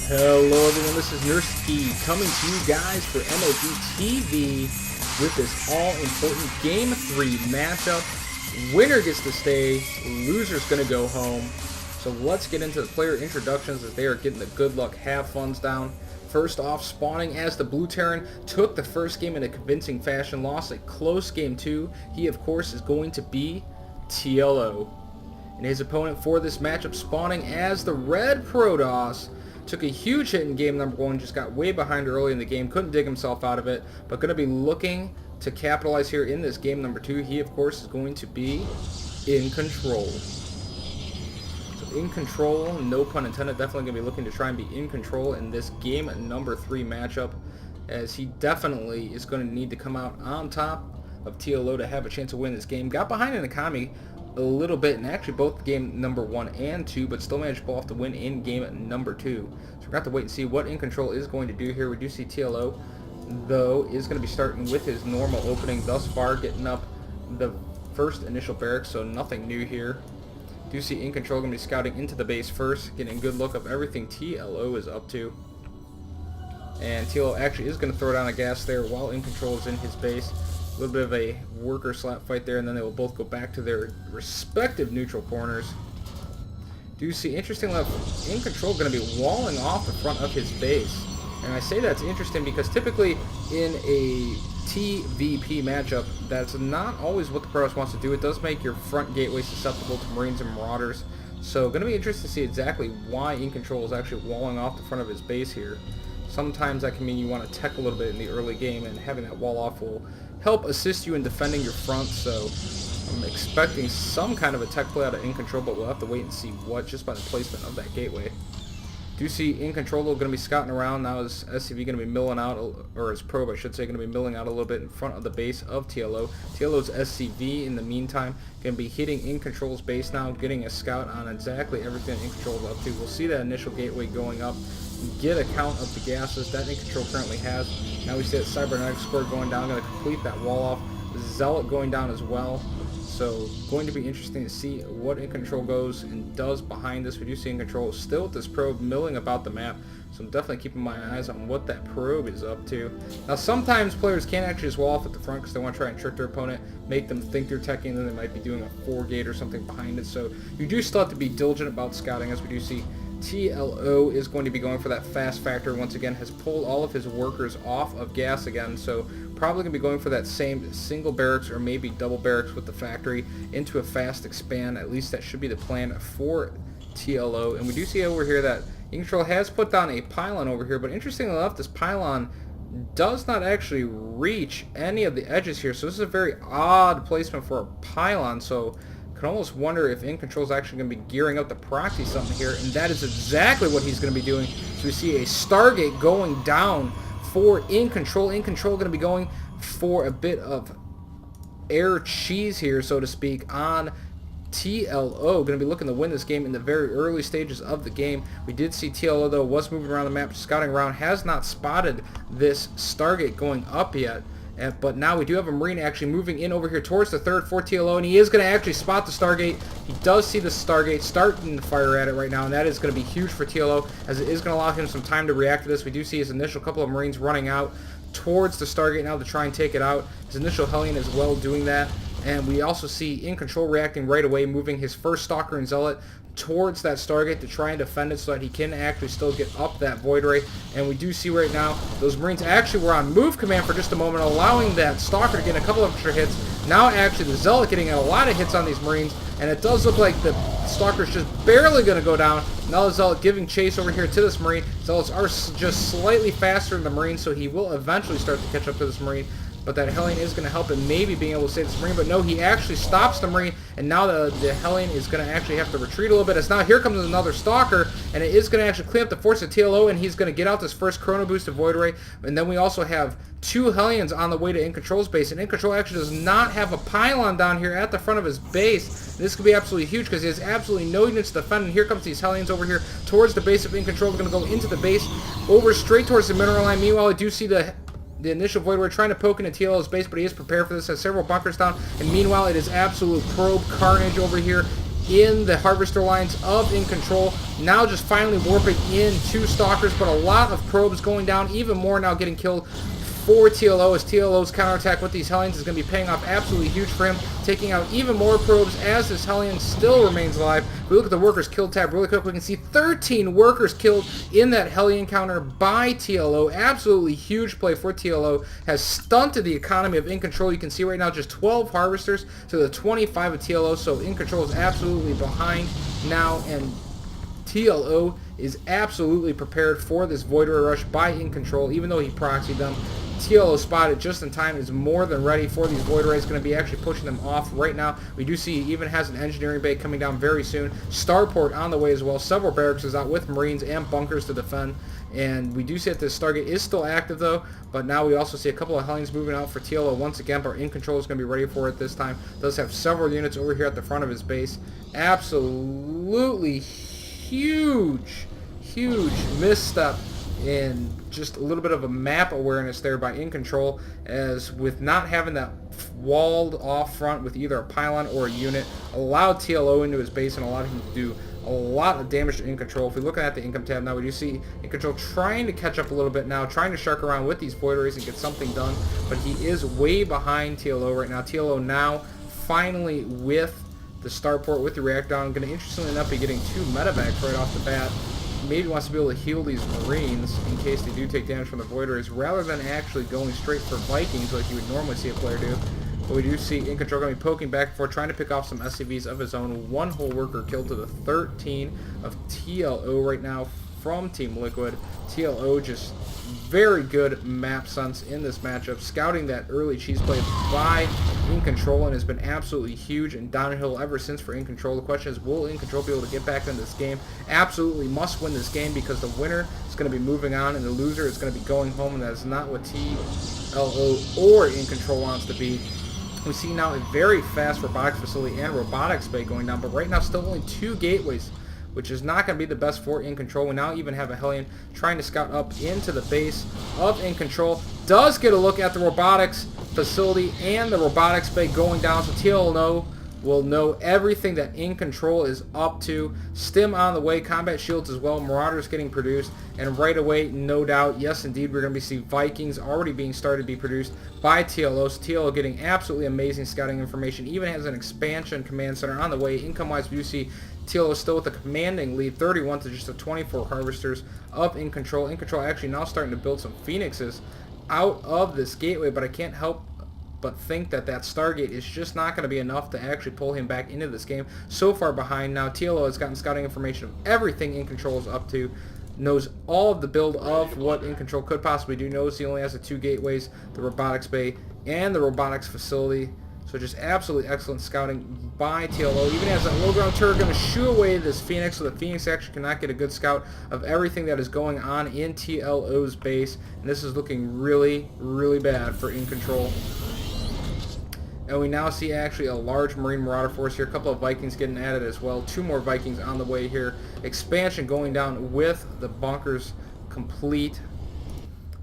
Hello everyone, this is Nurski coming to you guys for MLG TV with this all-important Game 3 matchup. Winner gets to stay, loser's going to go home. So let's get into the player introductions as they are getting the good luck have funs down. First off, spawning as the Blue Terran, took the first game in a convincing fashion, lost a close game 2. He of course is going to be TLO. And his opponent for this matchup, spawning as the Red Protoss, took a huge hit in game number 1, just got way behind early in the game, couldn't dig himself out of it, but going to be looking to capitalize here in this game number 2. He, of course, is going to be iNcontrol. So iNcontrol, no pun intended, definitely going to be looking to try and be in control in this game number 3 matchup, as he definitely is going to need to come out on top of TLO to have a chance to win this game. Got behind in economy a little bit, and actually both game number 1 and 2, but still managed to pull off the win in game number 2. So we're going to have to wait and see what iNcontrol is going to do here. We do see TLO, though, is going to be starting with his normal opening thus far, getting up the first initial barracks, so nothing new here. Do see iNcontrol going to be scouting into the base first, getting a good look of everything TLO is up to. And TLO actually is going to throw down a gas there while iNcontrol is in his base. A little bit of a worker slap fight there, and then they will both go back to their respective neutral corners. Do see interesting enough, iNcontrol going to be walling off the front of his base. And I say that's interesting because typically in a TVP matchup, that's not always what the Protoss wants to do. It does make your front gateway susceptible to Marines and Marauders. So going to be interesting to see exactly why iNcontrol is actually walling off the front of his base here. Sometimes that can mean you want to tech a little bit in the early game, and having that wall off will help assist you in defending your front. So I'm expecting some kind of a tech play out of iNcontrol, but we'll have to wait and see what, just by the placement of that gateway. Do see iNcontrol going to be scouting around now. His SCV going to be milling out, or his probe I should say, going to be milling out a little bit in front of the base of TLO. TLO's SCV in the meantime going to be hitting iNcontrol's base now, getting a scout on exactly everything that iNcontrol is up to. We'll see that initial gateway going up, get a count of the gases that iNcontrol currently has. Now we see that Cybernetic square going down, going to complete that wall off. Zealot going down as well. So going to be interesting to see what iNcontrol goes and does behind this. We do see iNcontrol still with this probe milling about the map, so I'm definitely keeping my eyes on what that probe is up to. Now sometimes players can't actually just wall off at the front because they want to try and trick their opponent, make them think they're teching, and then they might be doing a 4-gate or something behind it. So you do still have to be diligent about scouting, as we do see TLO is going to be going for that fast factor. Once again, has pulled all of his workers off of gas again, so probably going to be going for that same single barracks or maybe double barracks with the factory into a fast expand. At least that should be the plan for TLO. And we do see over here that iNcontrol has put down a pylon over here, but interestingly enough, this pylon does not actually reach any of the edges here, so this is a very odd placement for a pylon. So can almost wonder if iNcontrol is actually going to be gearing up to proxy something here, and that is exactly what he's going to be doing. So we see a Stargate going down for iNcontrol. iNcontrol going to be going for a bit of air cheese here, so to speak, on TLO. Going to be looking to win this game in the very early stages of the game. We did see TLO, though, was moving around the map, scouting around, has not spotted this Stargate going up yet. But now we do have a Marine actually moving in over here towards the third for TLO, and he is going to actually spot the Stargate. He does see the Stargate starting to fire at it right now, and that is going to be huge for TLO, as it is going to allow him some time to react to this. We do see his initial couple of Marines running out towards the Stargate now to try and take it out. His initial Hellion as well doing that. And we also see iNcontrol reacting right away, moving his first Stalker and Zealot towards that Stargate to try and defend it so that he can actually still get up that Void Ray. And we do see right now those Marines actually were on move command for just a moment, allowing that Stalker to get a couple of extra hits. Now actually the Zealot getting a lot of hits on these Marines, and it does look like the Stalker's just barely going to go down. Now the Zealot giving chase over here to this Marine. Zealots are just slightly faster than the Marine, so he will eventually start to catch up to this Marine. But that Hellion is going to help him maybe being able to save this Marine. But no, he actually stops the Marine, and now the Hellion is going to actually have to retreat a little bit. As now here comes another Stalker, and it is going to actually clean up the force of TLO, and he's going to get out this first Chrono Boost to Void Ray. And then we also have 2 Hellions on the way to iNcontrol's base, and iNcontrol actually does not have a pylon down here at the front of his base. This could be absolutely huge because he has absolutely no units to defend, and here comes these Hellions over here towards the base of iNcontrol. They're going to go into the base, over straight towards the mineral line. Meanwhile, I do see the initial Void Ray trying to poke into TLO's base, but he is prepared for this, has several bunkers down, and meanwhile it is absolute probe carnage over here in the harvester lines of iNcontrol. Now just finally warping in 2 stalkers, but a lot of probes going down, even more now getting killed for TLO, as TLO's counterattack with these Hellions is going to be paying off absolutely huge for him, taking out even more probes as this Hellion still remains alive. If we look at the workers killed tab really quick, we can see 13 workers killed in that Hellion counter by TLO. Absolutely huge play for TLO. Has stunted the economy of iNcontrol. You can see right now just 12 harvesters to the 25 of TLO, so iNcontrol is absolutely behind now, and TLO is absolutely prepared for this Void Ray rush by iNcontrol, even though he proxied them. TLO spotted just in time, is more than ready for these Void Rays, going to be actually pushing them off right now. We do see he even has an engineering bay coming down very soon. Starport on the way as well. Several barracks is out with Marines and bunkers to defend. And we do see that this Stargate is still active though, but now we also see a couple of Hellions moving out for TLO once again, but iNcontrol is going to be ready for it this time. Does have several units over here at the front of his base. Absolutely huge misstep in just a little bit of a map awareness there by iNcontrol, as with not having that walled off front with either a pylon or a unit, allowed TLO into his base and allowed him to do a lot of damage to iNcontrol. If we look at the income tab now, we do see iNcontrol trying to catch up a little bit now, trying to shark around with these Void Rays and get something done, but he is way behind TLO right now. TLO now finally with the starport with the reactor down, going to interestingly enough be getting 2 medevacs right off the bat. Maybe wants to be able to heal these Marines in case they do take damage from the Void Rays, rather than actually going straight for Vikings like you would normally see a player do. But we do see iNcontrol going to be poking back and forth, trying to pick off some SCVs of his own. 1 whole worker killed to the 13 of TLO right now from Team Liquid. TLO just very good map sense in this matchup, scouting that early cheese play by iNcontrol, and has been absolutely huge and downhill ever since for iNcontrol. The question is, will iNcontrol be able to get back into this game? Absolutely must win this game, because the winner is going to be moving on and the loser is going to be going home, and that is not what TLO or iNcontrol wants to be. We see now a very fast robotics facility and robotics bay going down, but right now still only 2 gateways, which is not going to be the best for iNcontrol. We now even have a Hellion trying to scout up into the base of iNcontrol. Does get a look at the robotics facility and the robotics bay going down, so TLO will know everything that iNcontrol is up to. Stim on the way, combat shields as well, Marauders getting produced, and right away, no doubt, yes indeed, we're going to see Vikings already being started to be produced by TLO. So TLO getting absolutely amazing scouting information, even has an expansion command center on the way. Income-wise, we do see TLO still with a commanding lead, 31 to just the 24 harvesters of iNcontrol. iNcontrol actually now starting to build some Phoenixes out of this gateway, but I can't help but think that that Stargate is just not going to be enough to actually pull him back into this game. So far behind now, TLO has gotten scouting information of everything iNcontrol is up to, knows all of the build of what iNcontrol could possibly do, knows he only has the 2 gateways, the robotics bay and the robotics facility. So just absolutely excellent scouting by TLO. Even as that low ground turret going to shoo away this Phoenix, so the Phoenix actually cannot get a good scout of everything that is going on in TLO's base. And this is looking really, really bad for iNcontrol. And we now see actually a large Marine Marauder force here. A couple of Vikings getting added as well. 2 more Vikings on the way here. Expansion going down with the bunkers complete.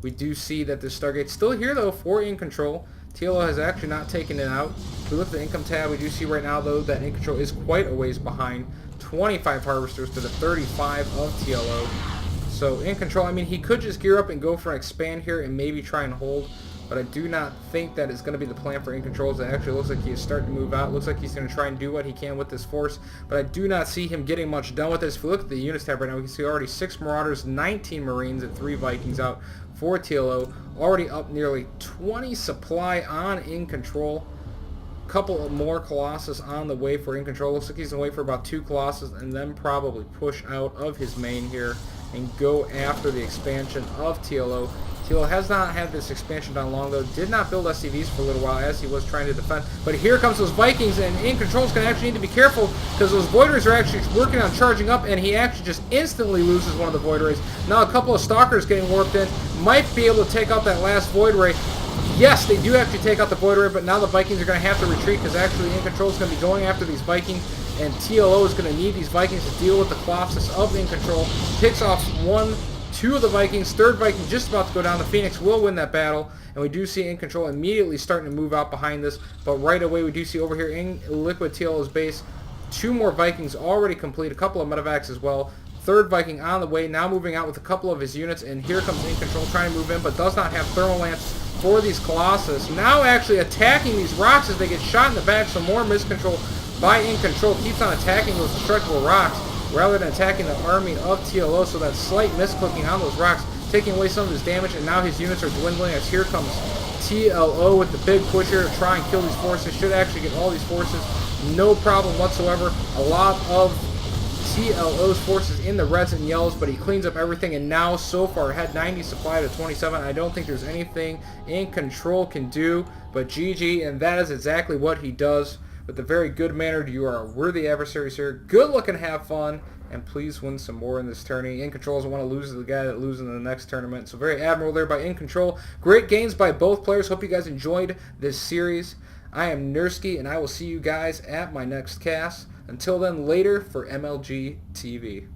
We do see that the Stargate's still here though for iNcontrol. TLO has actually not taken it out. If we look at the income tab, we do see right now though that iNcontrol is quite a ways behind. 25 harvesters to the 35 of TLO. So iNcontrol, I mean, he could just gear up and go for an expand here and maybe try and hold, but I do not think that is going to be the plan for iNcontrol. It actually looks like he is starting to move out. Looks like he's going to try and do what he can with this force, but I do not see him getting much done with this. If we look at the units tab right now, we can see already 6 Marauders, 19 Marines, and 3 Vikings out for TLO. Already up nearly 20 supply on iNcontrol. Couple of more Colossus on the way for iNcontrol. Looks like he's going to wait for about 2 Colossus and then probably push out of his main here and go after the expansion of TLO. TLO has not had this expansion done long though. Did not build SCVs for a little while as he was trying to defend. But here comes those Vikings, and iNcontrol is going to actually need to be careful because those Void Rays are actually working on charging up, and he actually just instantly loses one of the Void Rays. Now a couple of Stalkers getting warped in. Might be able to take out that last Void Ray. Yes, they do actually take out the Void Ray, but now the Vikings are going to have to retreat because actually iNcontrol is going to be going after these Vikings, and TLO is going to need these Vikings to deal with the Colossus of iNcontrol. Picks off 1, 2 of the Vikings. 3rd Viking just about to go down. The Phoenix will win that battle, and we do see iNcontrol immediately starting to move out behind this, but right away we do see over here in Liquid TLO's base 2 more Vikings already complete, a couple of medevacs as well. 3rd Viking on the way, now moving out with a couple of his units, and here comes iNcontrol trying to move in, but does not have Thermal Lance for these Colossus. Now actually attacking these rocks as they get shot in the back, so more miscontrol by iNcontrol. Keeps on attacking those destructible rocks rather than attacking the army of TLO, so that slight misclicking on those rocks, taking away some of his damage, and now his units are dwindling as here comes TLO with the big push here to try and kill these forces. Should actually get all these forces, no problem whatsoever. A lot of TLO's forces in the reds and yellows, but he cleans up everything, and now so far had 90 supply to 27. I don't think there's anything iNcontrol can do but GG, and that is exactly what he does with a very good manner. You are a worthy adversary, sir. Good luck and have fun, and please win some more in this tourney. iNcontrol doesn't want to lose to the guy that loses in the next tournament, so very admirable there by iNcontrol. Great games by both players. Hope you guys enjoyed this series. I am Nursky, and I will see you guys at my next cast. Until then, later for MLG TV.